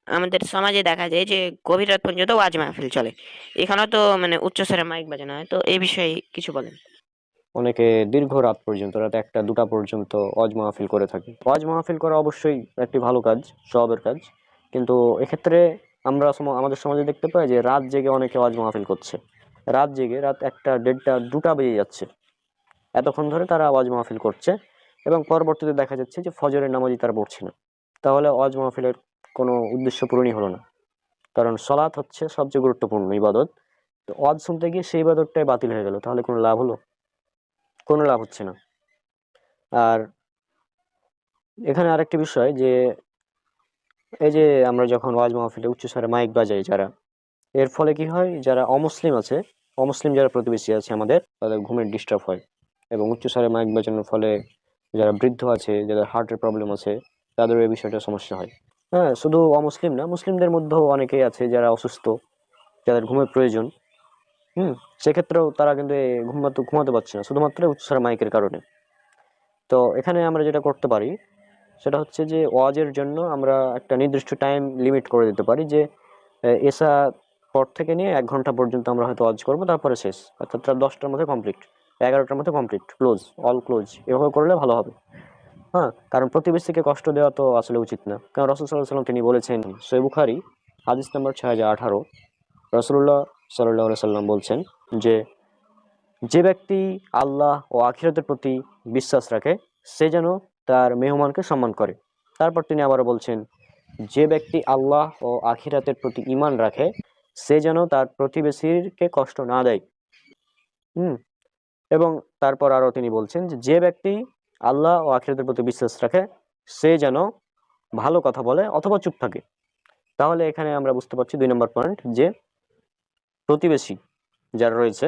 আমাদের সমাজে দেখা যায় যে গভীর রাত পর্যন্ত ওয়াজ মাহফিল চলে। এখানেও তো মানে উচ্চস্বরে মাইক বাজানো হয়, তো এই বিষয়ে কিছু বলেন। অনেকে দীর্ঘ রাত পর্যন্ত, রাত 1টা 2টা পর্যন্ত ওয়াজ মাহফিল করে থাকে। ওয়াজ মাহফিল করা অবশ্যই একটি ভালো কাজ, সওয়াবের কাজ। কিন্তু এক্ষেত্রে আমরা আমাদের সমাজে দেখতে পাই যে রাত জেগে অনেকে ওয়াজ মাহফিল করছে। রাত জেগে রাত 1টা 1:30 2টা বেজে যাচ্ছে, এতক্ষণ ধরে তারা ওয়াজ মাহফিল করছে, এবং পরবর্তীতে দেখা যাচ্ছে যে ফজরের নামাজই তারা পড়ছে না। তাহলে ওয়াজ মাহফিলের কোনো উদ্দেশ্য পূরণই হলো না। কারণ সলাৎ হচ্ছে সবচেয়ে গুরুত্বপূর্ণ ইবাদত। তো ওয়াজ শুনতে গিয়ে সেই ইবাদতটাই বাতিল হয়ে গেল, তাহলে কোনো লাভ হলো? কোনো লাভ হচ্ছে না। আর এখানে আরেকটি বিষয় যে, এই যে আমরা যখন ওয়াজ মাহফিলে উচ্চস্বরে মাইক বাজাই যারা, এর ফলে কি হয়, যারা অমুসলিম আছে, অমুসলিম যারা প্রতিবেশী আছে আমাদের, তাদের ঘুমের ডিস্টার্ব হয়। এবং উচ্চস্বরে মাইক বাজানোর ফলে যারা বৃদ্ধ আছে, যাদের হার্টের প্রবলেম আছে, তাদের এই বিষয়টা সমস্যা হয়। হ্যাঁ, শুধু অমুসলিম না, মুসলিমদের মধ্যেও অনেকেই আছে যারা অসুস্থ, যাদের ঘুমের প্রয়োজন। হুম। সেক্ষেত্রেও তারা কিন্তু ঘুমাতে ঘুমাতে পারছে না, শুধুমাত্র উচ্চস্বরে মাইকের কারণে। তো এখানে আমরা যেটা করতে পারি সেটা হচ্ছে যে ওয়াজের জন্য আমরা একটা নির্দিষ্ট টাইম লিমিট করে দিতে পারি, যে এসা পর থেকে নিয়ে 1 ঘন্টা পর্যন্ত আমরা হয়তো ওয়াজ করবো, তারপরে শেষ, অর্থাৎ রাত 10টার মধ্যে কমপ্লিট, 11টার মধ্যে কমপ্লিট, ক্লোজ, অল ক্লোজ, এভাবে করলে ভালো হবে। হ্যাঁ, কারণ প্রতিবেশীকে কষ্ট দেওয়া তো আসলে উচিত না। কারণ রাসূল সাল্লাল্লাহু আলাইহি ওয়াসাল্লাম তিনি বলেছেন, সহিহ বুখারী হাদিস নাম্বার 6018, রাসূলুল্লাহ সাল্লাল্লাহু আলাইহি সাল্লাম বলছেন যে, যে ব্যক্তি আল্লাহ ও আখিরাতের প্রতি বিশ্বাস রাখে সে যেন তার মেহমানকে সম্মান করে। তারপর তিনি আবারও বলছেন, যে ব্যক্তি আল্লাহ ও আখিরাতের প্রতি ঈমান রাখে সে যেন তার প্রতিবেশীকে কষ্ট না দেয়। হুম। এবং তারপর আরো তিনি বলছেন যে, যে ব্যক্তি আল্লাহ ও আখিরাতের প্রতি বিশ্বাস রাখে সে যেন ভালো কথা বলে অথবা চুপ থাকে। তাহলে এখানে আমরা বুঝতে পারছি 2 নম্বর পয়েন্ট, যে প্রতিবেশী যারা রয়েছে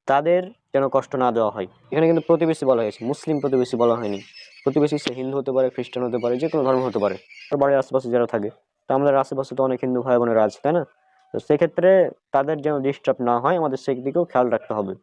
তাদের যেন কষ্ট না দেওয়া হয়। এখানে কিন্তু প্রতিবেশী বলা হয়েছে, মুসলিম প্রতিবেশী বলা হয়নি। প্রতিবেশী সে হিন্দু হতে পারে, খ্রিস্টান হতে পারে, যে কোনো ধর্ম হতে পারে। আর বাড়ির আশেপাশে যারা থাকে, তা আমাদের আশেপাশে তো অনেক হিন্দু ভাই বোনেরা আছে, তাই না? তো সেক্ষেত্রে তাদের যেন ডিস্টার্ব না হয়, আমাদের সেই দিকেও খেয়াল রাখতে হবে।